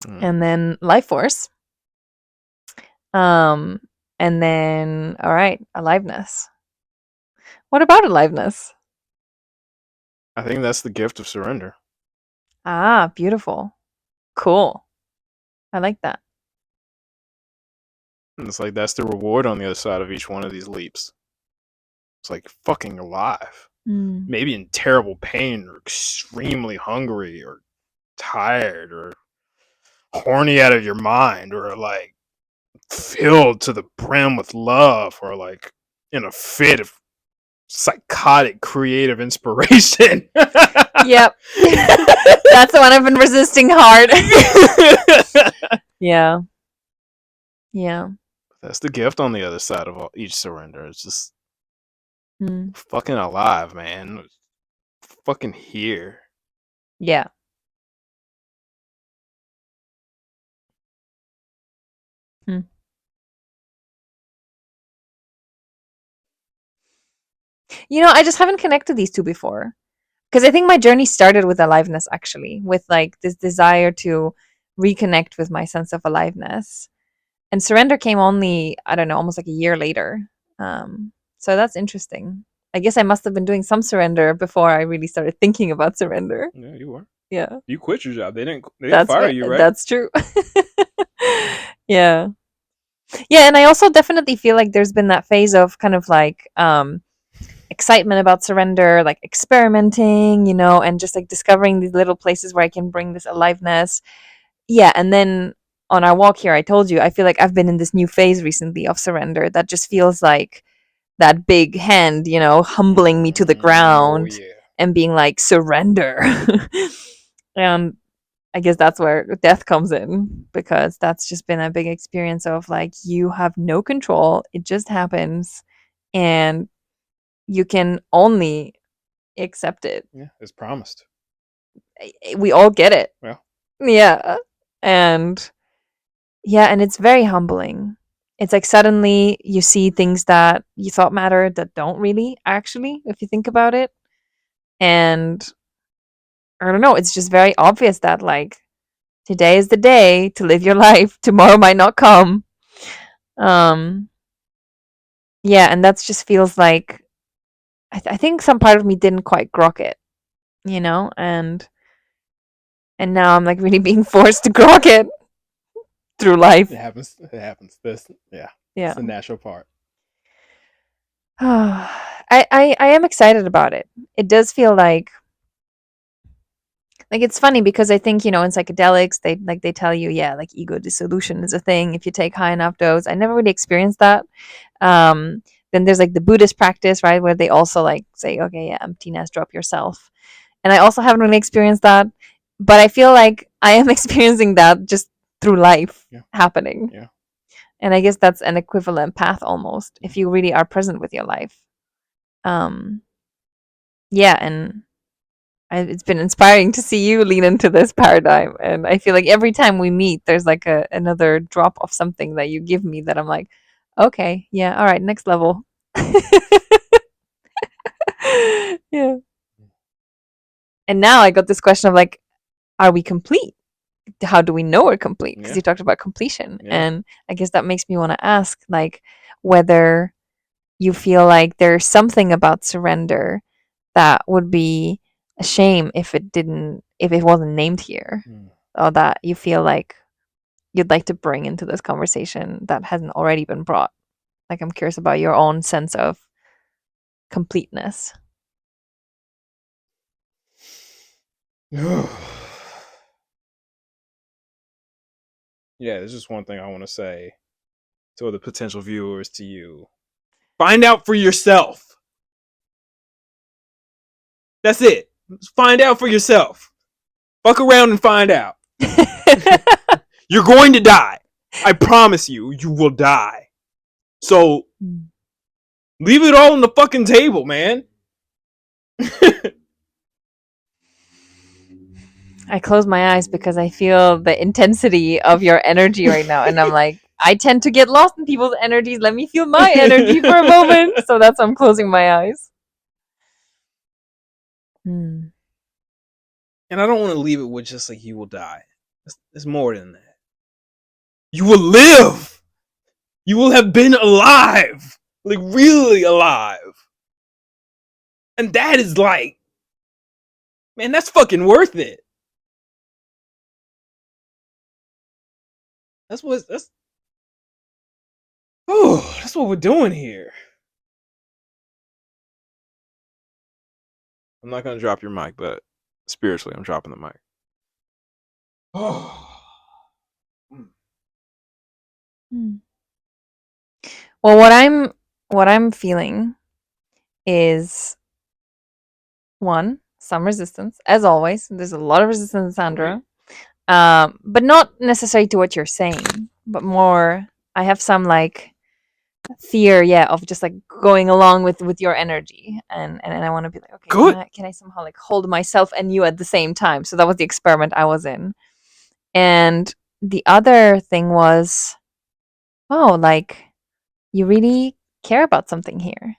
Mm. And then life force. Um, and then all right, aliveness. What about aliveness? I think that's the gift of surrender. Ah, beautiful. Cool. I like that. And it's like that's the reward on the other side of each one of these leaps. It's like fucking alive. Mm. Maybe in terrible pain or extremely hungry or tired or horny out of your mind or like filled to the brim with love or like in a fit of psychotic creative inspiration. Yep. That's the one I've been resisting hard. Yeah. Yeah. That's the gift on the other side of each surrender. It's just Mm. fucking alive, man. Fucking here. Yeah. Mm. You know, I just haven't connected these two before. Because I think my journey started with aliveness, actually, with like this desire to reconnect with my sense of aliveness. And surrender came only, I don't know, almost like a year later. So that's interesting. I guess I must have been doing some surrender before I really started thinking about surrender. Yeah, you were. Yeah. You quit your job. They didn't That's fire right. you, right? That's true. Yeah. Yeah, and I also definitely feel like there's been that phase of kind of like excitement about surrender, like experimenting, and just like discovering these little places where I can bring this aliveness. Yeah, and then on our walk here, I told you, I feel like I've been in this new phase recently of surrender that just feels like that big hand, humbling me to the Oh ground yeah. and being like, surrender. And I guess that's where death comes in, because that's just been a big experience of like, you have no control. It just happens. And you can only accept it. Yeah, it's promised. We all get it. Yeah. Yeah. And yeah, and it's very humbling. It's like suddenly you see things that you thought mattered that don't really, actually, if you think about it. And I don't know, it's just very obvious that like Today is the day to live your life. Tomorrow might not come. Um, yeah, and that just feels like I think some part of me didn't quite grok it, you know, and now I'm like really being forced to grok it through life. It happens. It happens. This, yeah, Yeah. it's the natural part. I am excited about it. It does feel like it's funny because I think, you know, in psychedelics they tell you, yeah, like ego dissolution is a thing if you take high enough dose. I never really experienced that. Um then there's like the Buddhist practice, right, where they also like say, okay, yeah, emptiness, drop yourself. And I also haven't really experienced that, but I feel like I am experiencing that just through life Yeah, happening. yeah. And I guess that's an equivalent path almost if you really are present with your life. Um yeah, and it's been inspiring to see you lean into this paradigm, and I feel like every time we meet there's like another drop of something that you give me that I'm like, okay, yeah, all right, next level. Yeah. And now I got this question of like, are we complete? How do we know we're complete? Because Yeah, you talked about completion, yeah. and I guess that makes me want to ask like whether you feel like there's something about surrender that would be a shame if it wasn't named here, Hmm. or that you feel like you'd like to bring into this conversation that hasn't already been brought. Like, I'm curious about your own sense of completeness. Yeah, there's just one thing I want to say to the potential viewers, to you. Find out for yourself. That's it. Just find out for yourself. Fuck around and find out. You're going to die. I promise you, you will die. So leave it all on the fucking table, man. I close my eyes because I feel the intensity of your energy right now. And I'm like, I tend to get lost in people's energies. Let me feel my energy for a moment. So that's why I'm closing my eyes. Hmm. And I don't want to leave it with just like you will die. It's more than that. You will live. You will have been alive. Like really alive. And that is like, man, that's fucking worth it. That's oh, that's what we're doing here. I'm not gonna drop your mic, but spiritually I'm dropping the mic. Oh. Hmm. Well, what I'm feeling is one, some resistance, as always. There's a lot of resistance, Okay. Sandra. But not necessarily to what you're saying, but more I have some like fear, yeah, of just like going along with your energy, and I want to be like, okay, can Good. I somehow like hold myself and you at the same time? So that was the experiment I was in. And the other thing was, oh, like you really care about something here.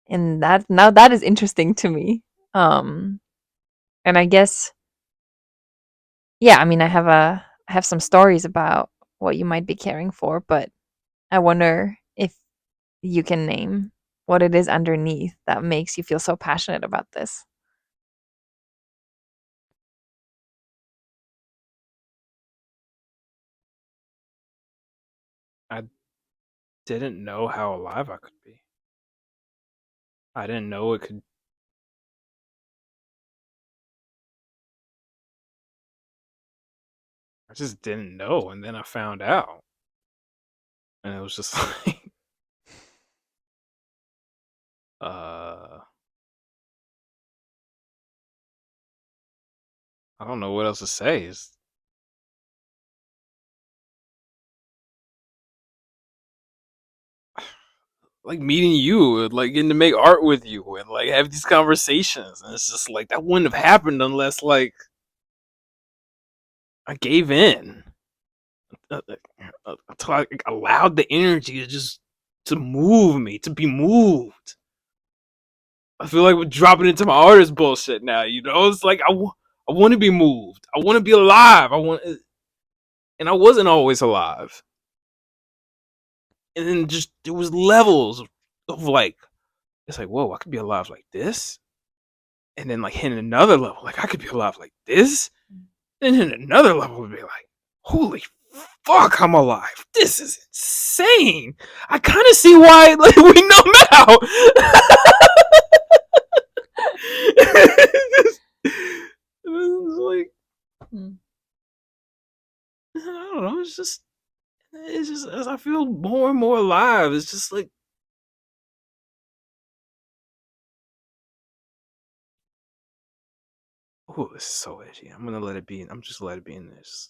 And that now that is interesting to me. Um and I guess, yeah, I mean, I have some stories about what you might be caring for, but I wonder if you can name what it is underneath that makes you feel so passionate about this. I didn't know how alive I could be. I didn't know it could. I just didn't know, and then I found out, and it was just like, uh, I don't know what else to say. It's like meeting you, and like getting to make art with you, and like have these conversations, and it's just like that wouldn't have happened unless like I gave in, uh, until I allowed the energy to just to move me, to be moved. I feel like we're dropping into my artist bullshit now. You know, it's like I want to be moved. I want to be alive. And I wasn't always alive. And then just there was levels of like, it's like, whoa, I could be alive like this, and then like hitting another level, like I could be alive like this, and then another level would be like, holy fuck, I'm alive. This is insane. I kind of see why like we numb out. It's like, I don't know. It's just as I feel more and more alive. It's just like, oh, this is so edgy. I'm gonna let it be. I'm just let it be in this.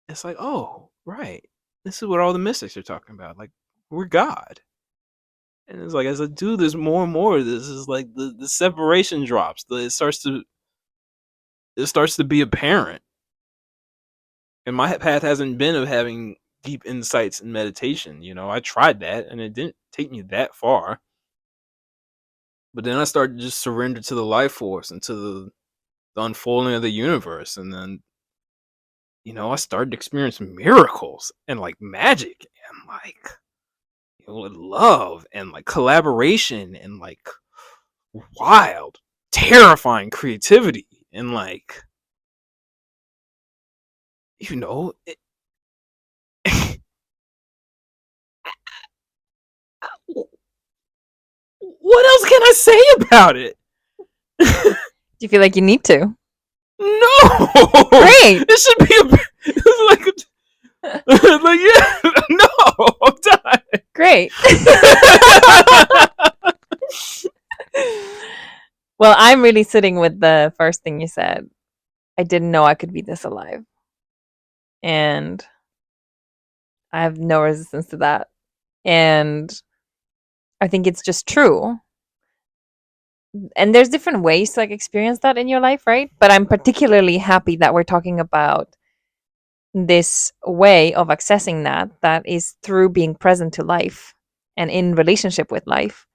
It's like, oh, right. This is what all the mystics are talking about. Like, we're God. And it's like, as I do this more and more, this is like the separation drops. It starts to be apparent. And my path hasn't been of having deep insights in meditation. You know, I tried that and it didn't take me that far. But then I started to just surrender to the life force and to the unfolding of the universe. And then, you know, I started experiencing miracles and like magic and like, you know, love and like collaboration and like wild, terrifying creativity and like, you know, what else can I say about it? Do you feel like you need to? No, Great. It should be like yeah, no, I'm done. Great. Well, I'm really sitting with the first thing you said. I didn't know I could be this alive. And I have no resistance to that. And I think it's just true. And there's different ways to like experience that in your life, right? But I'm particularly happy that we're talking about this way of accessing that is through being present to life and in relationship with life,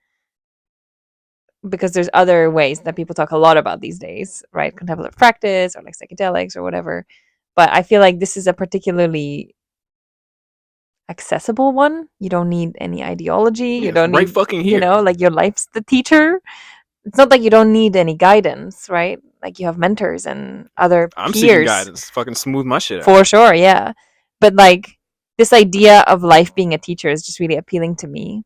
because there's other ways that people talk a lot about these days, right? Contemplative practice or like psychedelics or whatever, but I feel like this is a particularly accessible one. You don't need any ideology, Yeah, you it's don't right need, fucking here. like your life's the teacher. It's not like you don't need any guidance, right? Like you have mentors and other I'm seeking peers. guidance. Fucking smooth my shit out. For sure, yeah. But like this idea of life being a teacher is just really appealing to me.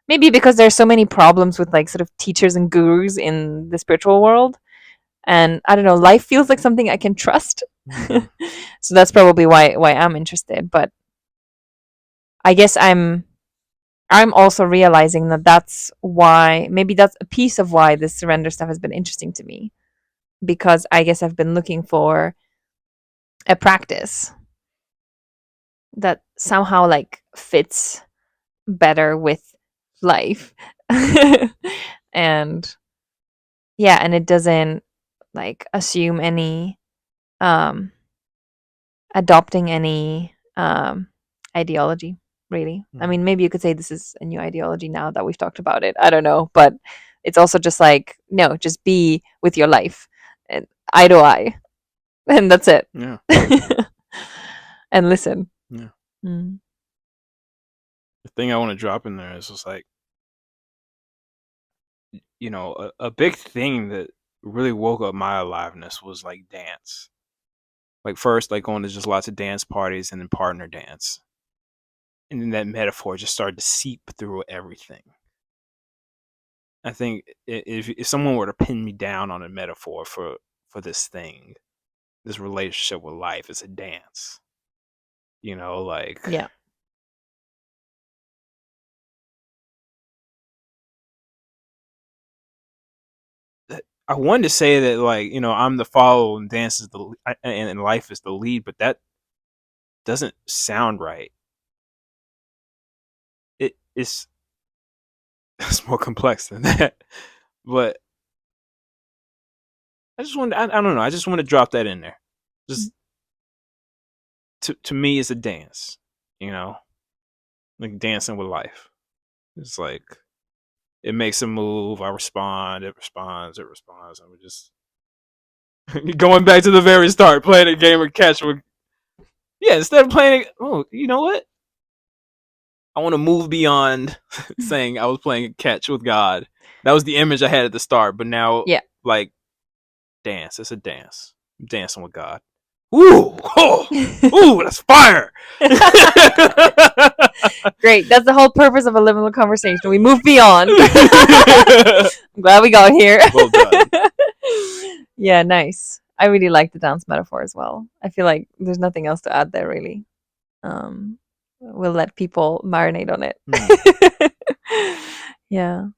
Maybe because there's so many problems with like sort of teachers and gurus in the spiritual world. And I don't know, life feels like something I can trust. Mhm. So that's probably why I'm interested. But I guess I'm also realizing that that's why, maybe that's a piece of why this surrender stuff has been interesting to me, because I guess I've been looking for a practice that somehow like fits better with life. And yeah, and it doesn't like assume any um adopting any ideology, really. I Mhm. mean, maybe you could say this is a new ideology now that we've talked about it. I don't know, but it's also just like, no, just be with your life and eye to eye, and that's it. Yeah. And listen. Yeah. Mm. The thing I want to drop in there is just like, you know, a big thing that really woke up my aliveness was like dance. Like first, like going to just lots of dance parties and then partner dance, and then that metaphor just started to seep through everything. I think if someone were to pin me down on a metaphor for this thing, this relationship with life, is a dance. You know, like Yeah. I wanted to say that, like, you know, I'm the follow and dance is the and life is the lead, but that doesn't sound right. It's it's more complex than that. But I don't know. I just want to drop that in there. Just to me, it's a dance. You know, like dancing with life. It's like it makes a move. I respond. It responds. It responds. And we just Going back to the very start, playing a game of catch with. Yeah, instead of playing. Oh, you know what? I want to move beyond saying I was playing catch with God. That was the image I had at the start, but now, Yeah. like, dance. It's a dance. I'm dancing with God. Ooh, oh, ooh, that's fire. Great. That's the whole purpose of a liminal conversation. We move beyond. I'm glad we got here. Well done. Yeah, nice. I really like the dance metaphor as well. I feel like there's nothing else to add there, really. We'll let people marinate on it. Yeah.